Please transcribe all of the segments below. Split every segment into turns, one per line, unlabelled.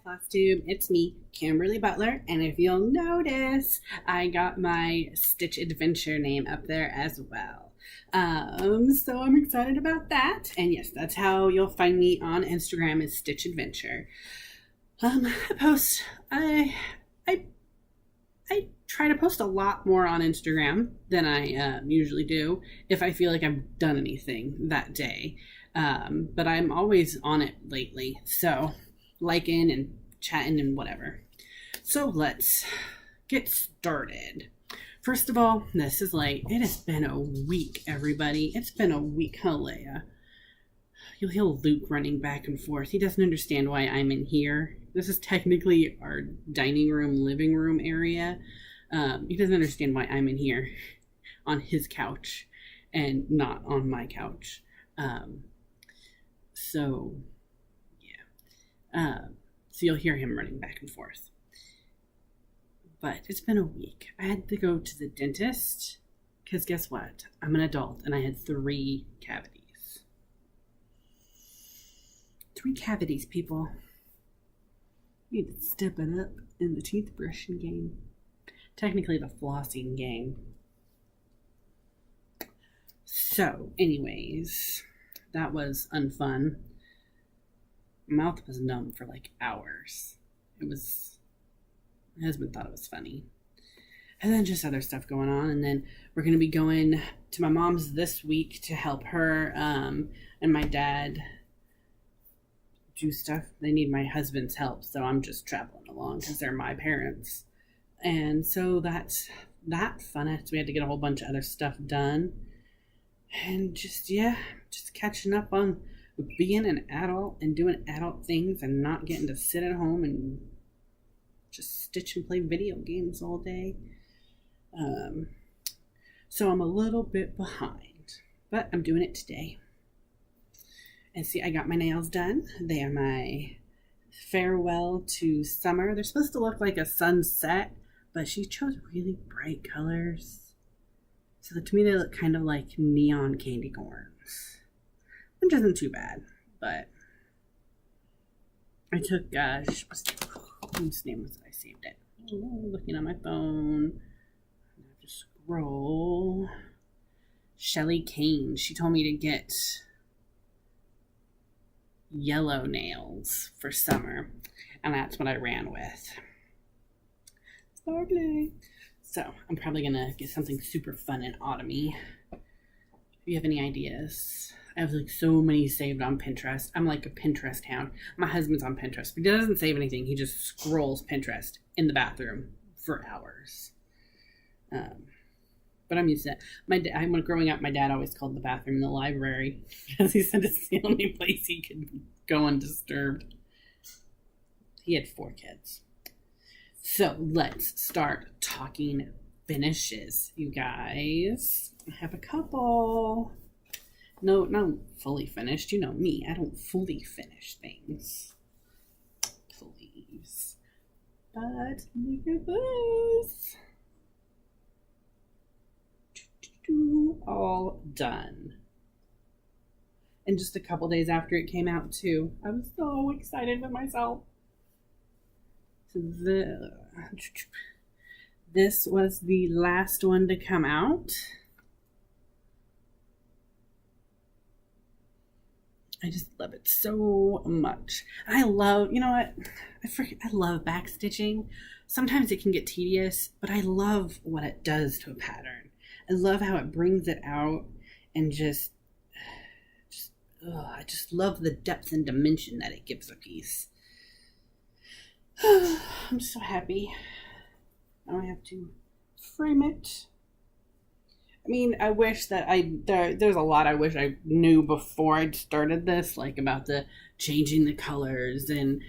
Flosstube, it's me, Kimberly Butler, and if you'll notice, I got my Stitch Adventure name up there as well. So I'm excited about that, and yes, that's how you'll find me on Instagram is Stitch Adventure. I try to post a lot more on Instagram than I usually do if I feel like I've done anything that day. But I'm always on it lately, so liking and chatting and whatever. So let's get started. First of all, this is late. It has been a week, everybody. It's been a week, huh, Leia? You'll hear Luke running back and forth. He doesn't understand why I'm in here. This is technically our dining room, living room area. He doesn't understand why I'm in here on his couch and not on my couch. So you'll hear him running back and forth. But it's been a week. I had to go to the dentist because guess what? I'm an adult and I had 3 cavities. 3 cavities, people. We need to step it up in the teeth brushing game. Technically the flossing game. So, anyways, that was unfun. My mouth was numb for like hours. My husband thought it was funny. And then just other stuff going on. And then we're going to be going to my mom's this week to help her and my dad do stuff. They need my husband's help, so I'm just traveling along because they're my parents. And so that's that fun. We had to get a whole bunch of other stuff done. And just catching up on being an adult and doing adult things and not getting to sit at home and just stitch and play video games all day. So I'm a little bit behind, but I'm doing it today. And see, I got my nails done. They are my farewell to summer. They're supposed to look like a sunset, but she chose really bright colors. So to me, they look kind of like neon candy corns, which isn't too bad. But I took, whose name was it? I saved it. Oh, looking on my phone. I have to scroll. Shelly Kane. She told me to get yellow nails for summer, and that's what I ran with. Sparkly. So I'm probably gonna get something super fun and autumny. If you have any ideas, I have like so many saved on Pinterest. I'm like a Pinterest hound. My husband's on Pinterest, but he doesn't save anything. He just scrolls Pinterest in the bathroom for hours. But I'm used to it. When growing up, my dad always called the bathroom the library because he said it's the only place he could go undisturbed. He had 4 kids. So let's start talking finishes, you guys. I have a couple. No, not fully finished. You know me. I don't fully finish things. Please. But look at this. All done. And just a couple days after it came out too. I was so excited with myself. So this was the last one to come out. I just love it so much. I love, you know what? I love backstitching. Sometimes it can get tedious, but I love what it does to a pattern. I love how it brings it out and I just love the depth and dimension that it gives a piece. I'm so happy. Now I have to frame it. I mean, I wish that there's a lot I wish I knew before I started this, like about the changing the colors and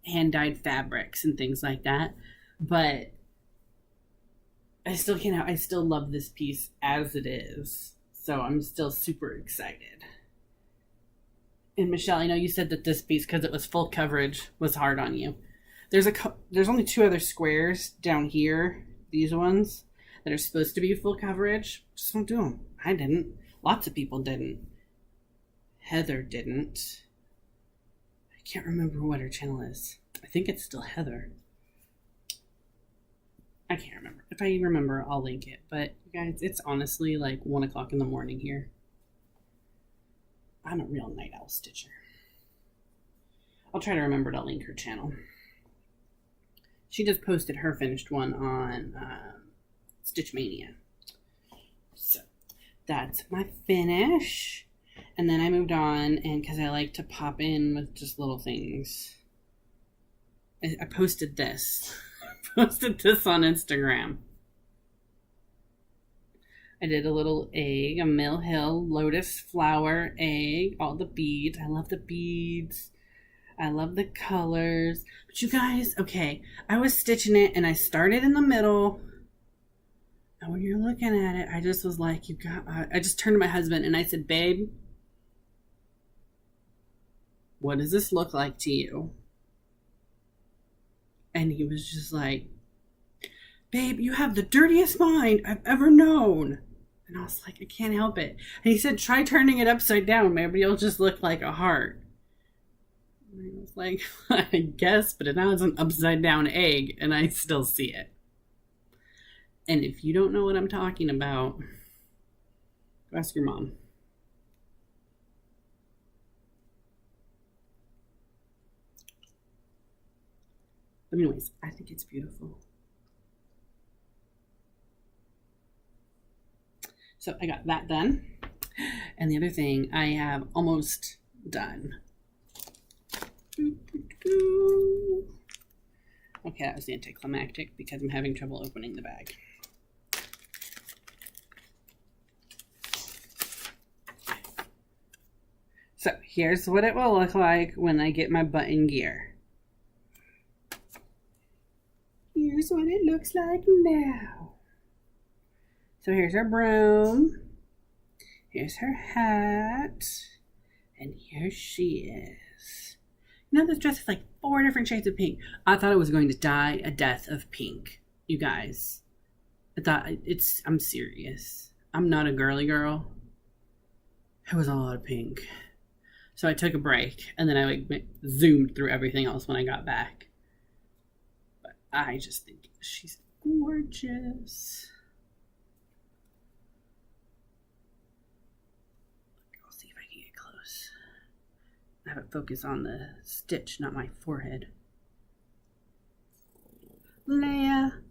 hand-dyed fabrics and things like that. But I still love this piece as it is. So I'm still super excited. And Michelle, I know you said that this piece, because it was full coverage, was hard on you. There's only 2 other squares down here, these ones, that are supposed to be full coverage. Just don't do them. I didn't. Lots of people didn't. Heather didn't. I can't remember what her channel is. I think it's still Heather. I can't remember. If I remember, I'll link it. But you guys, it's honestly like 1 o'clock in the morning here. I'm a real night owl stitcher. I'll try to remember to link her channel. She just posted her finished one on Stitch Mania. So that's my finish. And then I moved on, and because I like to pop in with just little things, I posted this. I posted this on Instagram. I did a little egg, a Mill Hill lotus flower egg, all the beads. I love the beads. I love the colors. But you guys, okay, I was stitching it, and I started in the middle. And when you're looking at it, I just was like, I just turned to my husband, and I said, babe, what does this look like to you? And he was just like, babe, you have the dirtiest mind I've ever known. And I was like, I can't help it. And he said, try turning it upside down. Maybe it'll just look like a heart. And I was like, I guess, but now it's an upside down egg, and I still see it. And if you don't know what I'm talking about, ask your mom. But anyways, I think it's beautiful. So I got that done. And the other thing I have almost done. Okay, that was anticlimactic because I'm having trouble opening the bag. So here's what it will look like when I get my button gear. Here's what it looks like now. So here's her broom. Here's her hat. And here she is. You know, this dress is like 4 different shades of pink. I thought I was going to die a death of pink. You guys. I thought I'm serious. I'm not a girly girl. It was a lot of pink. So I took a break, and then I like zoomed through everything else when I got back. But I just think she's gorgeous. I'll see if I can get close. Have it focus on the stitch, not my forehead. Leia.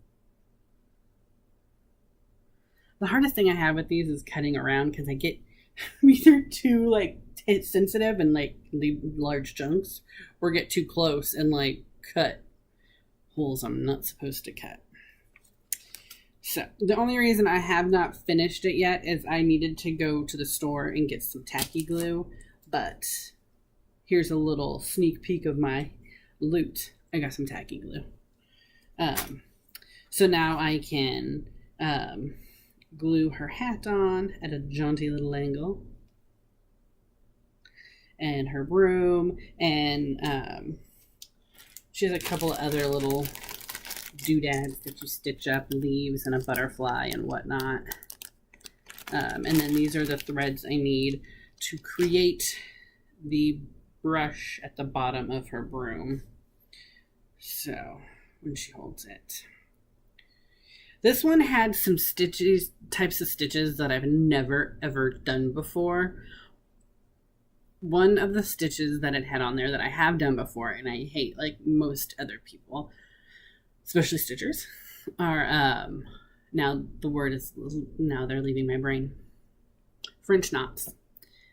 The hardest thing I have with these is cutting around because I get either too like sensitive and like leave large chunks, or get too close and like cut holes I'm not supposed to cut. So the only reason I have not finished it yet is I needed to go to the store and get some tacky glue, but here's a little sneak peek of my loot. I got some tacky glue. So now I can glue her hat on at a jaunty little angle, and her broom, and she has a couple of other little doodads that you stitch up, leaves and a butterfly and whatnot. And then these are the threads I need to create the brush at the bottom of her broom. So when she holds it. This one had some types of stitches that I've never ever done before. One of the stitches that it had on there that I have done before, and I hate like most other people, especially stitchers, are now the word is, now they're leaving my brain. French knots.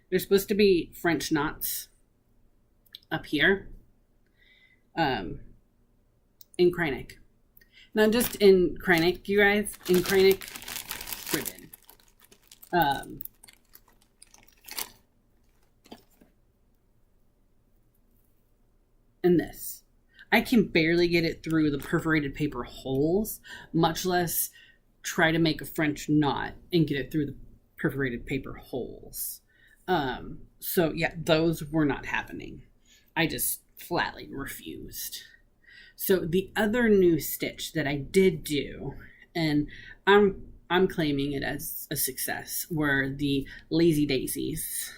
They're supposed to be French knots up here in Kreinik. Not just in Kreinik, you guys, in Kreinik ribbon. And this. I can barely get it through the perforated paper holes, much less try to make a French knot and get it through the perforated paper holes. So yeah, those were not happening. I just flatly refused. So the other new stitch that I did do, and I'm claiming it as a success, were the lazy daisies.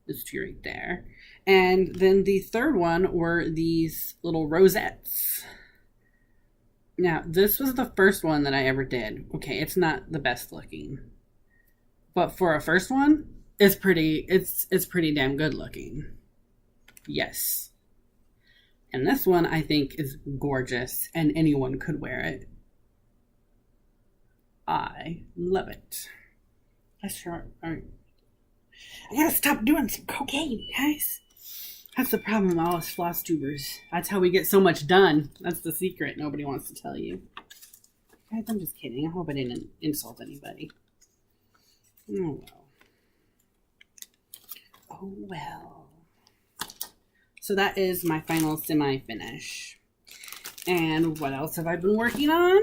Those two right there. And then the third one were these little rosettes. Now, this was the first one that I ever did. Okay, it's not the best looking. But for a first one, it's pretty damn good looking. Yes. And this one I think is gorgeous and anyone could wear it. I love it. That's right. I gotta stop doing some cocaine, guys. That's the problem with all us Flosstubers. That's how we get so much done. That's the secret nobody wants to tell you. Guys, I'm just kidding. I hope I didn't insult anybody. Oh well. Oh well. So that is my final semi-finish. And what else have I been working on?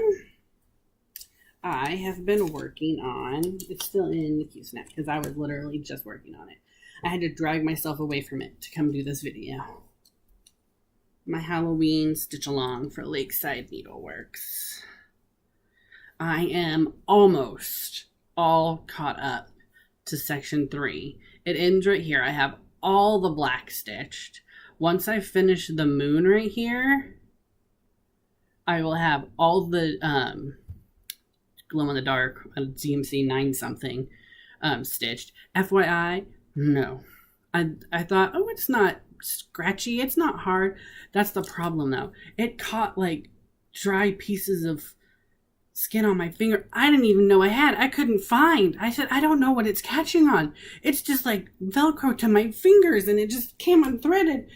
I have been working on, it's still in the Q-Snap because I was literally just working on it. I had to drag myself away from it to come do this video. My Halloween stitch along for Lakeside Needleworks. I am almost all caught up to section 3. It ends right here. I have all the black stitched. Once I finish the moon right here, I will have all the glow in the dark DMC 9 something stitched. FYI, no. I thought, oh, it's not scratchy, it's not hard. That's the problem though. It caught like dry pieces of skin on my finger. I didn't even know I had. I couldn't find. I said, I don't know what it's catching on. It's just like Velcro to my fingers and it just came unthreaded.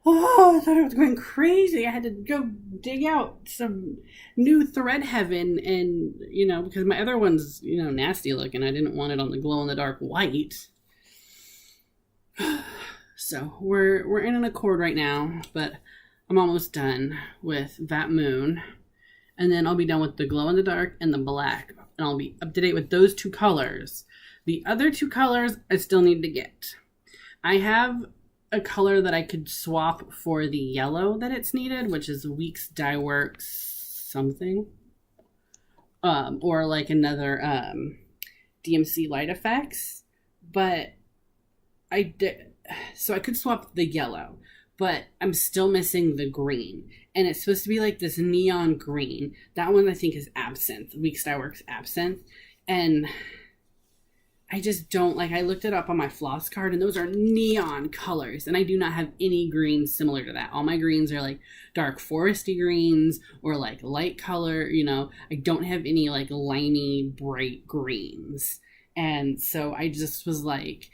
Oh, I thought I was going crazy. I had to go dig out some new thread heaven and, because my other one's, nasty looking. I didn't want it on the glow in the dark white. So we're in an accord right now, but I'm almost done with that moon. And then I'll be done with the glow in the dark and the black. And I'll be up to date with those 2 colors. The other 2 colors I still need to get. I have a color that I could swap for the yellow that it's needed, which is Weeks Dye Works something. Or like another DMC Light Effects. But so I could swap the yellow, but I'm still missing the green. And it's supposed to be like this neon green. That one I think is Absinthe. Weeks Dye Works Absinthe. And I just don't, I looked it up on my floss card and those are neon colors and I do not have any greens similar to that. All my greens are like dark foresty greens or like light color, I don't have any like limey bright greens. And so I just was like,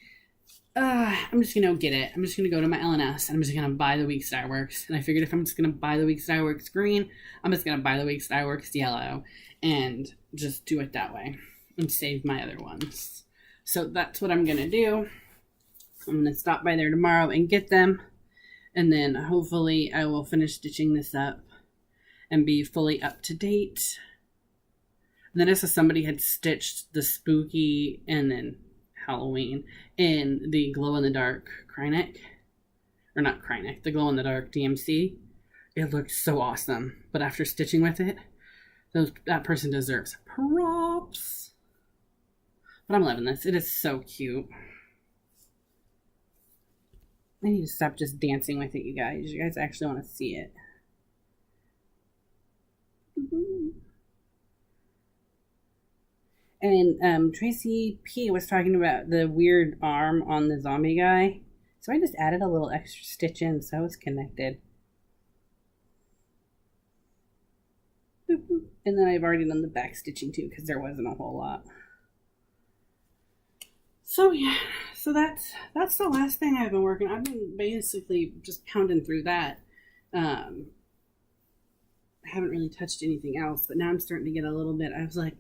I'm just going to get it. I'm just going to go to my LNS and I'm just going to buy the Weeks Dye Works. And I figured if I'm just going to buy the Weeks Dye Works green, I'm just going to buy the Weeks Dye Works yellow and just do it that way and save my other ones. So that's what I'm going to do. I'm going to stop by there tomorrow and get them. And then hopefully I will finish stitching this up and be fully up to date. And then I saw somebody had stitched the spooky and then Halloween in the glow in the dark Krynic. Or not Krynic, the glow in the dark DMC. It looked so awesome. But after stitching with it, that person deserves props. But I'm loving this. It is so cute. I need to stop just dancing with it, you guys. You guys actually want to see it. And Tracy P was talking about the weird arm on the zombie guy. So I just added a little extra stitch in so it's connected. And then I've already done the back stitching too because there wasn't a whole lot. So yeah, so that's the last thing I've been working on. I've been basically just pounding through that. I haven't really touched anything else, but now I'm starting to get a little bit. I was like,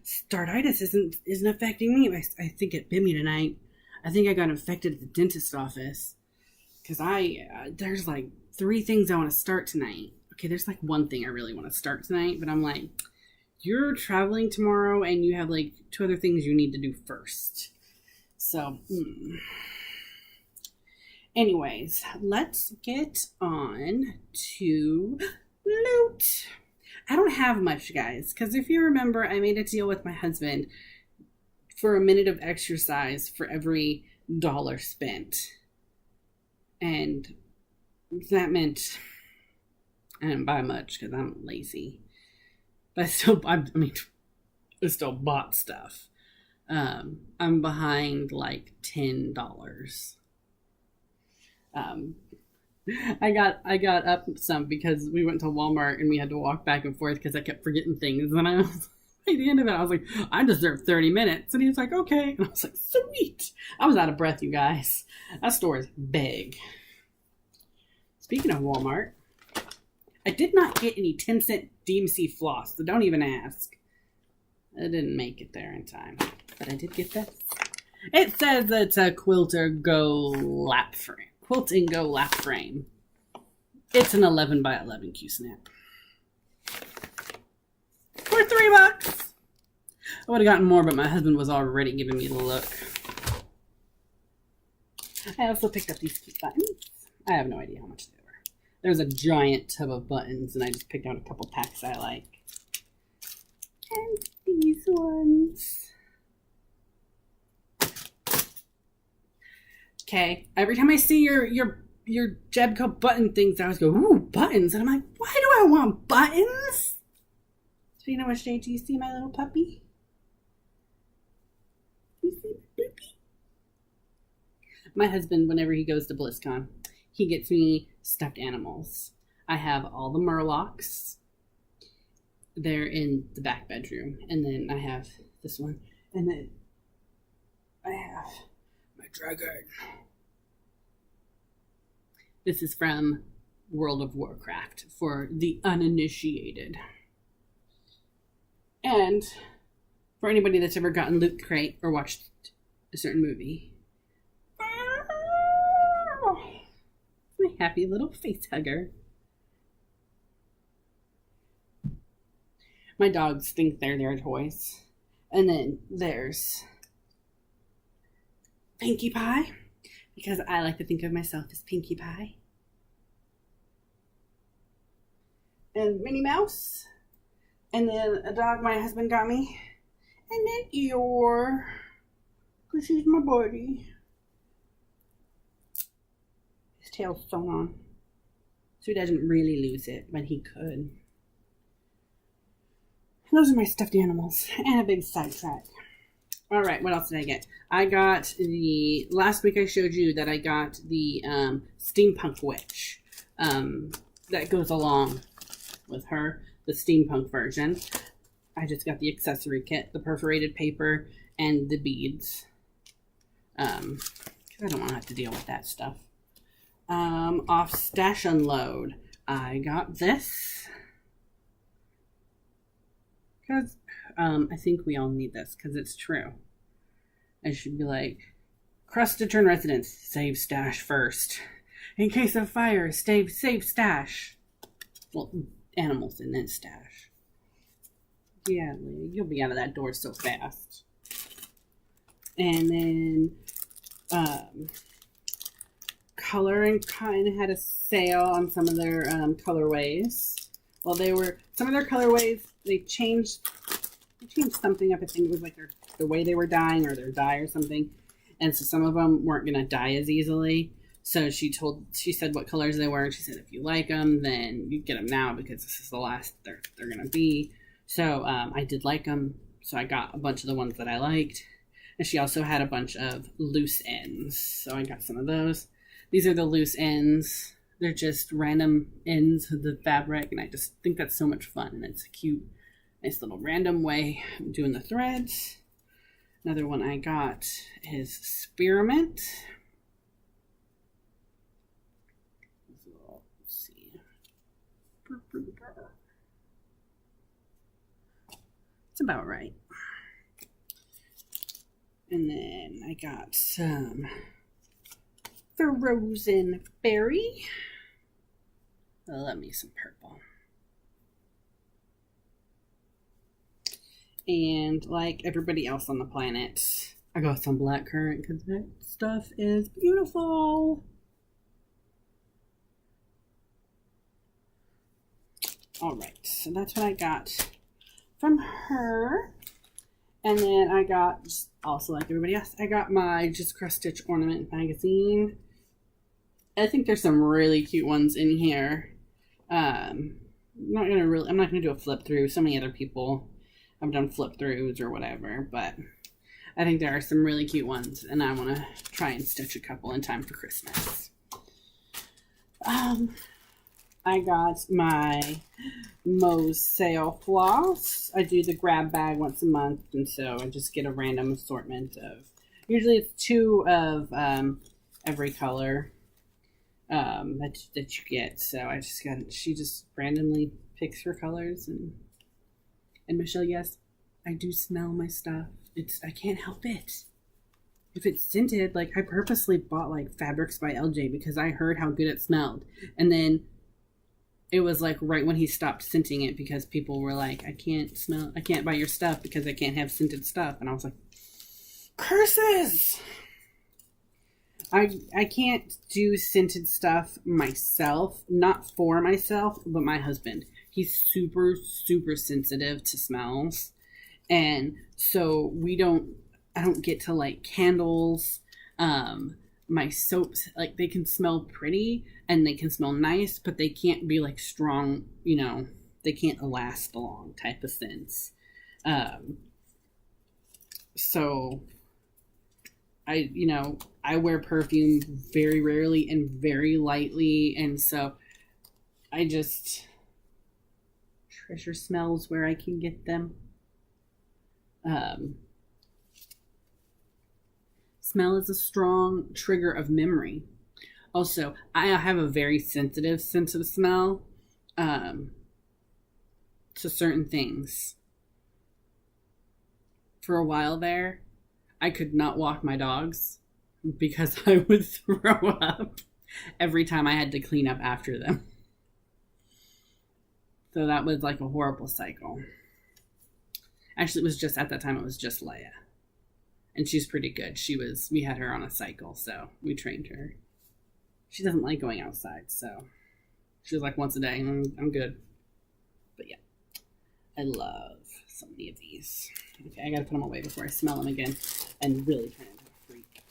startitis isn't affecting me. I think it bit me tonight. I think I got infected at the dentist office because there's like 3 things I want to start tonight. Okay, there's like 1 thing I really want to start tonight, but I'm like, you're traveling tomorrow and you have like 2 other things you need to do first. So, anyways, let's get on to loot. I don't have much, guys, because if you remember, I made a deal with my husband for a minute of exercise for every $1 spent. And that meant I didn't buy much because I'm lazy. But I still bought stuff. I'm behind like $10. I got up some because we went to Walmart and we had to walk back and forth because I kept forgetting things. And I was at the end of it, I was like, I deserve 30 minutes. And he was like, okay. And I was like, sweet. I was out of breath, you guys. That store is big. Speaking of Walmart, I did not get any 10-cent DMC floss, so don't even ask. I didn't make it there in time, but I did get this. It says it's a Quilting Go lap frame. It's an 11 by 11 Q-snap. For $3. I would have gotten more, but my husband was already giving me the look. I also picked up these cute buttons. I have no idea how much they were. There's a giant tub of buttons, and I just picked out a couple packs I like. And these ones. Okay, every time I see your Jebco button things, I always go, ooh, buttons. And I'm like, why do I want buttons? So you know what shade do you see, my little puppy? You see my puppy? My husband, whenever he goes to BlizzCon, he gets me stuffed animals. I have all the Murlocs. They're in the back bedroom. And then I have this one. And then I have my dragon. This is from World of Warcraft for the uninitiated. And for anybody that's ever gotten Loot Crate or watched a certain movie, my happy little face hugger. My dogs think they're their toys. And then there's Pinkie Pie, because I like to think of myself as Pinkie Pie. And Minnie Mouse. And then a dog my husband got me. And then Eeyore, because she's my buddy. His tail's sewn on, so he doesn't really lose it, but he could. Those are my stuffed animals, and a big sidetrack. All right, what else did I get? I got last week I showed you that I got the Steampunk Witch that goes along with her, the steampunk version. I just got the accessory kit, the perforated paper, and the beads. Because I don't want to have to deal with that stuff. Off Stash Unload, I got this. Because I think we all need this, because it's true. I should be like, Crust-to-turn residents, save stash first. In case of fire, save stash. Well, animals and then stash. Yeah, you'll be out of that door so fast. And then Color and kind of had a sale on some of their colorways. Well, some of their colorways, they changed something up. I think it was like the way they were dyeing or their dye or something. And so some of them weren't going to dye as easily. So she said what colors they were. And she said, if you like them, then you get them now because this is the last they're going to be. So I did like them. So I got a bunch of the ones that I liked. And she also had a bunch of loose ends. So I got some of those. These are the loose ends. They're just random ends of the fabric. And I just think that's so much fun. And it's a cute, nice little random way of doing the threads. Another one I got is Spearmint. Let's see. It's about right. And then I got some Frozen Berry. Let me some purple. And like everybody else on the planet, I got some blackcurrant because that stuff is beautiful. All right, so that's what I got from her. And then I got, also like everybody else, I got my Just Cross Stitch Ornament magazine. I think there's some really cute ones in here. I'm not gonna do a flip through. So many other people have done flip throughs or whatever, but I think there are some really cute ones, and I want to try and stitch a couple in time for Christmas. I got my Moe's sale floss. I do the grab bag once a month, and so I just get a random assortment of, usually it's 2 of every color that you get. So I just got, she just randomly picks her colors, and Michelle, yes, I do smell my stuff. I can't help it. If it's scented, like I purposely bought like Fabrics by LJ because I heard how good it smelled, and then it was like right when he stopped scenting it because people were like, I can't buy your stuff because I can't have scented stuff. And I was like, curses! I can't do scented stuff myself, not for myself, but my husband. He's super, super sensitive to smells. And so I don't get to like candles. My soaps, like they can smell pretty and they can smell nice, but they can't be like strong, they can't last long type of scents. So I wear perfume very rarely and very lightly. And so I just treasure smells where I can get them. Smell is a strong trigger of memory. Also, I have a very sensitive sense of smell to certain things. For a while there, I could not walk my dogs because I would throw up every time I had to clean up after them. So that was like a horrible cycle. Actually, it was just, at that time, it was just Leia. And she's pretty good. We had her on a cycle, so we trained her. She doesn't like going outside, so she was like once a day, and I'm good. But yeah, I love so many of these. Okay, I gotta put them away before I smell them again and really turn into a freak.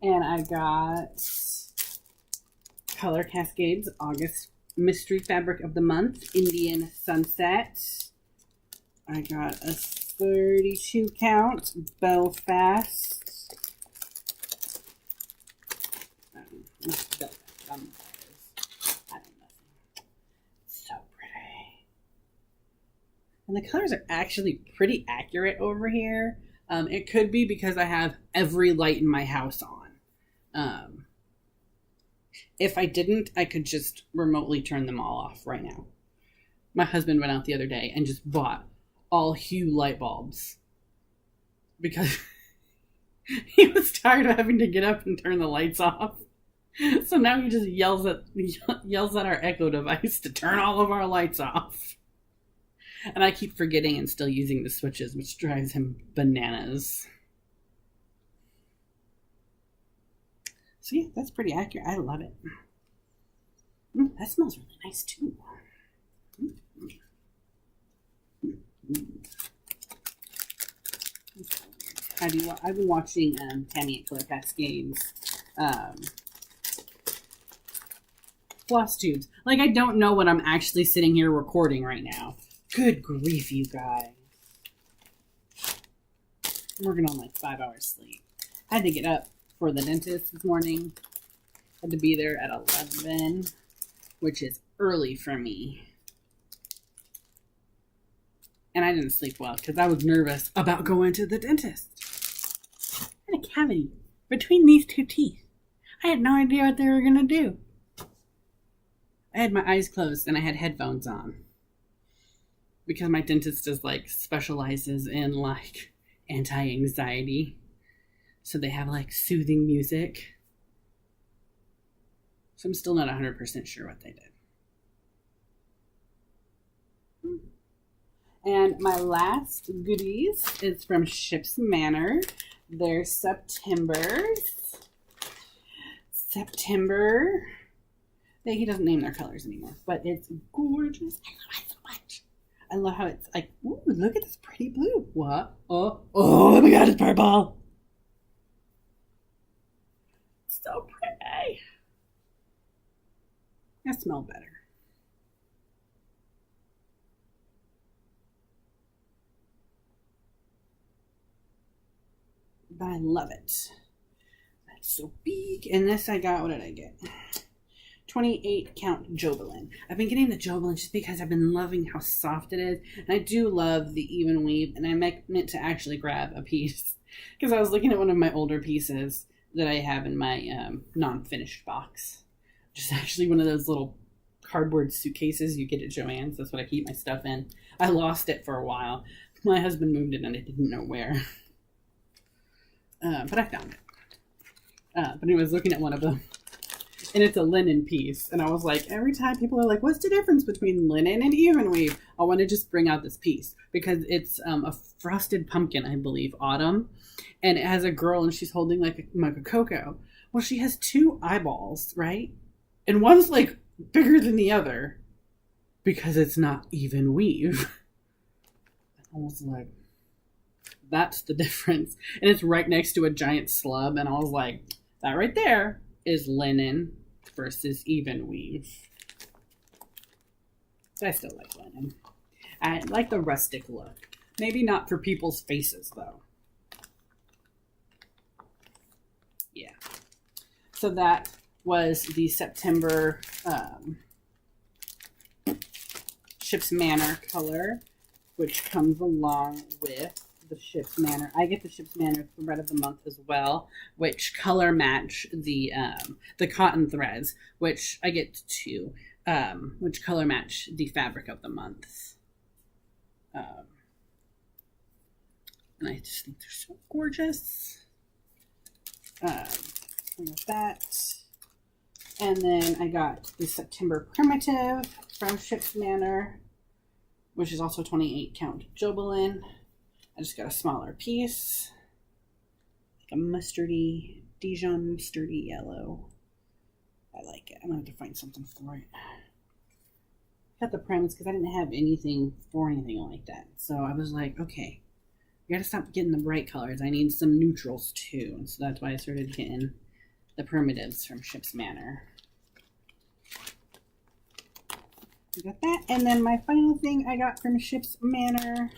And I got Color Cascades August Mystery Fabric of the Month, Indian Sunset. I got a 32 count Belfast. I don't know. So pretty. And the colors are actually pretty accurate over here. It could be because I have every light in my house on. If I didn't, I could just remotely turn them all off right now. My husband went out the other day and just bought all hue light bulbs because he was tired of having to get up and turn the lights off. So now he just yells at our Echo device to turn all of our lights off. And I keep forgetting and still using the switches, which drives him bananas. So yeah, that's pretty accurate. I love it. That smells really nice too. I've been watching Tammy at Color Cascades Flosstubes. Like, I don't know what I'm actually sitting here recording right now. Good grief, you guys. I'm working on like 5 hours sleep. I had to get up for the dentist this morning. Had to be there at 11, which is early for me. And I didn't sleep well because I was nervous about going to the dentist. I had a cavity between these 2 teeth. I had no idea what they were going to do. I had my eyes closed and I had headphones on. Because my dentist is like specializes in like anti-anxiety. So they have like soothing music. So I'm still not 100% sure what they did. And my last goodies is from Ship's Manor. They're September's. September. He doesn't name their colors anymore, but it's gorgeous. I love it so much. I love how it's like, ooh, look at this pretty blue. What? Oh my God, it's purple. So pretty. I smell better. But I love it. That's so big. And this I got, what did I get? 28 count Jobelin. I've been getting the Jobelin just because I've been loving how soft it is. And I do love the even weave. And I meant to actually grab a piece because I was looking at one of my older pieces that I have in my non-finished box. Just actually one of those little cardboard suitcases you get at Joann's. That's what I keep my stuff in. I lost it for a while. My husband moved it and I didn't know where. But I found it. But I was looking at one of them. And it's a linen piece. And I was like, every time people are like, what's the difference between linen and even weave? I want to just bring out this piece. Because it's a frosted pumpkin, I believe, autumn. And it has a girl and she's holding like a mug of cocoa. Well, she has two eyeballs, right? And one's like bigger than the other. Because it's not even weave. I was like, that's the difference. And it's right next to a giant slub. And I was like, that right there is linen versus even weave. I still like linen. I like the rustic look. Maybe not for people's faces, though. Yeah. So that was the September Ship's Manor color, which comes along with the Ship's Manor. I get the Ship's Manor thread of the month as well, which color match the cotton threads, which I get two, which color match the fabric of the month. And I just think they're so gorgeous. I got that. And then I got the September Primitive from Ship's Manor, which is also 28 count Jobelin. I just got a smaller piece, like a mustardy, Dijon mustardy yellow. I like it. I'm going to have to find something for it. Got the premise because I didn't have anything for anything like that. So I was like, okay, you got to stop getting the bright colors. I need some neutrals too. And so that's why I started getting the primitives from Ship's Manor. I got that. And then my final thing I got from Ship's Manor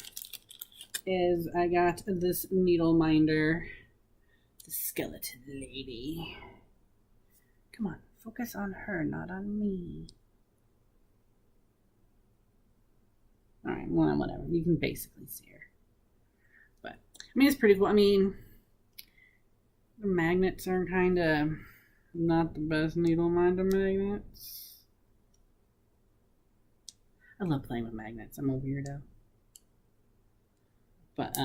is I got this needle minder, the skeleton lady. Come on, focus on her, not on me. Alright, well, whatever. You can basically see her. But, I mean, it's pretty cool. I mean, the magnets are kind of not the best needle minder magnets. I love playing with magnets. I'm a weirdo. But,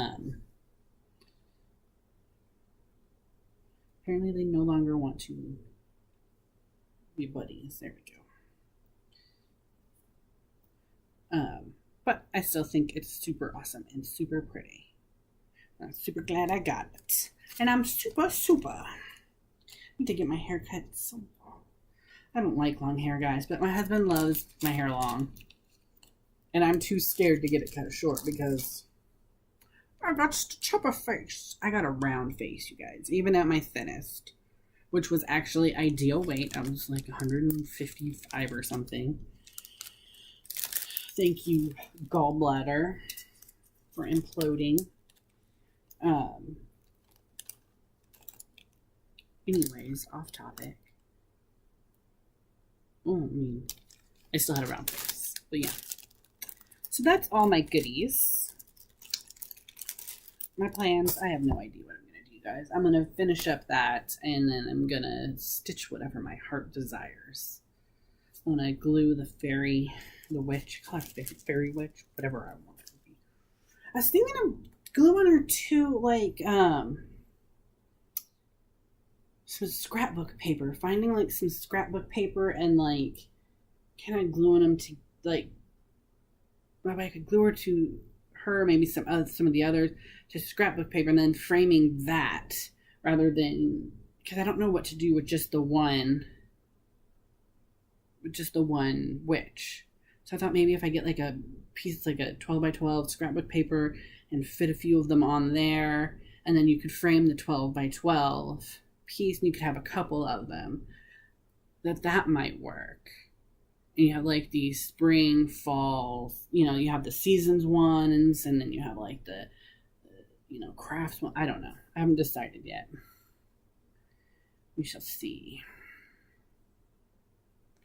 apparently they no longer want to be buddies. There we go. But I still think it's super awesome and super pretty. I'm super glad I got it. And I'm super. I need to get my hair cut. I don't like long hair, guys, but my husband loves my hair long. And I'm too scared to get it cut short because I got to chop a face. I got a round face, you guys, even at my thinnest, which was actually ideal weight. I was like 155 or something. Thank you, gallbladder, for imploding. Anyways, off topic. Oh, I still had a round face, but yeah. So that's all my goodies. My plans, I have no idea what I'm going to do, guys. I'm going to finish up that, and then I'm going to stitch whatever my heart desires. I'm going to glue the fairy, the witch, call it fairy witch, whatever I want it to be. I was thinking of gluing her to, like, some scrapbook paper. Finding, like, some scrapbook paper and, like, kind of gluing them to, like, maybe I could glue her to her, maybe some of the others, to scrapbook paper, and then framing that rather than, because I don't know what to do with just the one witch. So I thought maybe if I get like a piece, like a 12 by 12 scrapbook paper and fit a few of them on there, and then you could frame the 12 by 12 piece and you could have a couple of them, that might work. And you have like the spring, fall, you have the seasons ones, and then you have like the crafts one. I don't know. I haven't decided yet. We shall see.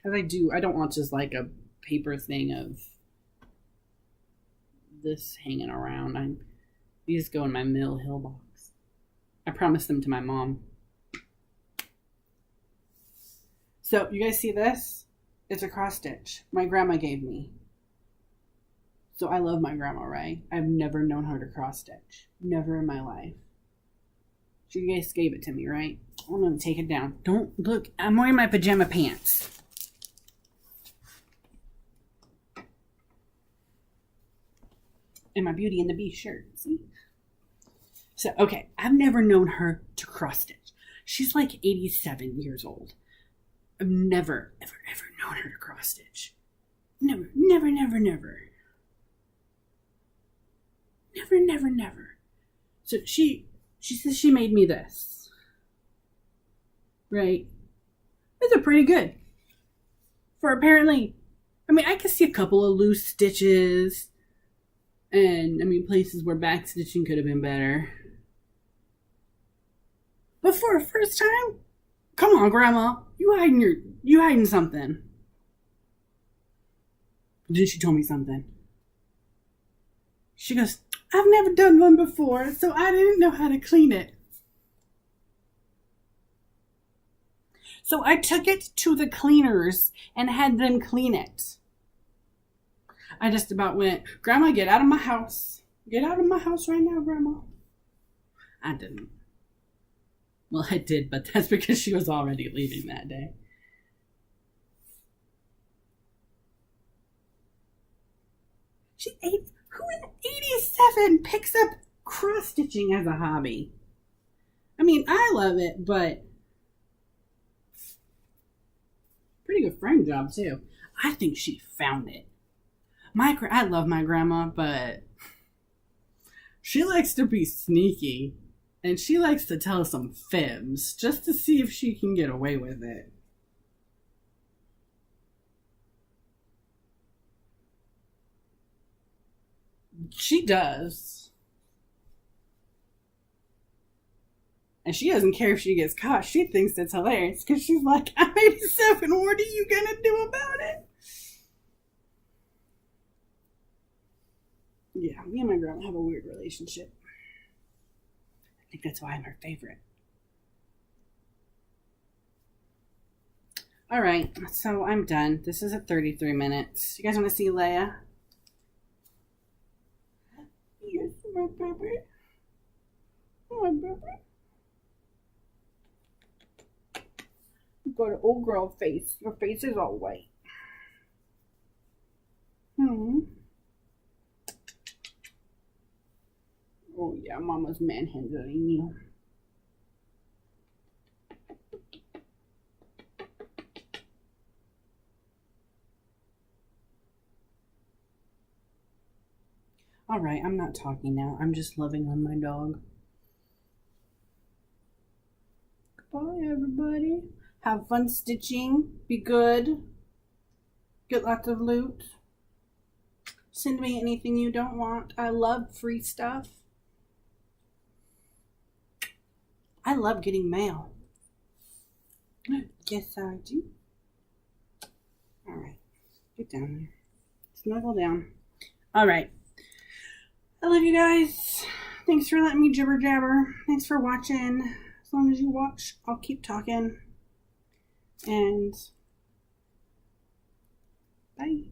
Because I don't want just like a paper thing of this hanging around. These go in my Mill Hill box. I promised them to my mom. So, you guys see this? It's a cross stitch my grandma gave me. So I love my grandma, right? I've never known her to cross stitch. Never in my life. She guys gave it to me, right? I'm going to take it down. Don't look. I'm wearing my pajama pants. And my Beauty and the Beast shirt. See? So, okay. I've never known her to cross stitch. She's like 87 years old. I've never, ever, ever known her to cross stitch. Never, never, never, never. Never, never, never. So she says she made me this. Right? These are pretty good. For apparently, I could see a couple of loose stitches. And, places where back stitching could have been better. But for a first time, come on, Grandma. You hiding something. Then she told me something. She goes, I've never done one before, so I didn't know how to clean it. So I took it to the cleaners and had them clean it. I just about went, Grandma, get out of my house. Get out of my house right now, Grandma. I didn't. Well, I did, but that's because she was already leaving that day. Who in 87 picks up cross-stitching as a hobby? I love it, but pretty good frame job, too. I think she found it. I love my grandma, but she likes to be sneaky. And she likes to tell some fibs just to see if she can get away with it. She does. And she doesn't care if she gets caught. She thinks it's hilarious because she's like, I'm 87. What are you going to do about it? Yeah, me and my grandma have a weird relationship. I think that's why I'm her favorite. All right, so I'm done. This is at 33 minutes. You guys want to see Leia? Yes, my baby. My baby. You got an old girl face. Your face is all white. Oh yeah, Mama's manhandling you. Alright, I'm not talking now. I'm just loving on my dog. Goodbye, everybody. Have fun stitching. Be good. Get lots of loot. Send me anything you don't want. I love free stuff. I love getting mail. Yes, I do. Alright. Get down there. Snuggle down. Alright. I love you guys. Thanks for letting me jibber jabber. Thanks for watching. As long as you watch, I'll keep talking. And bye.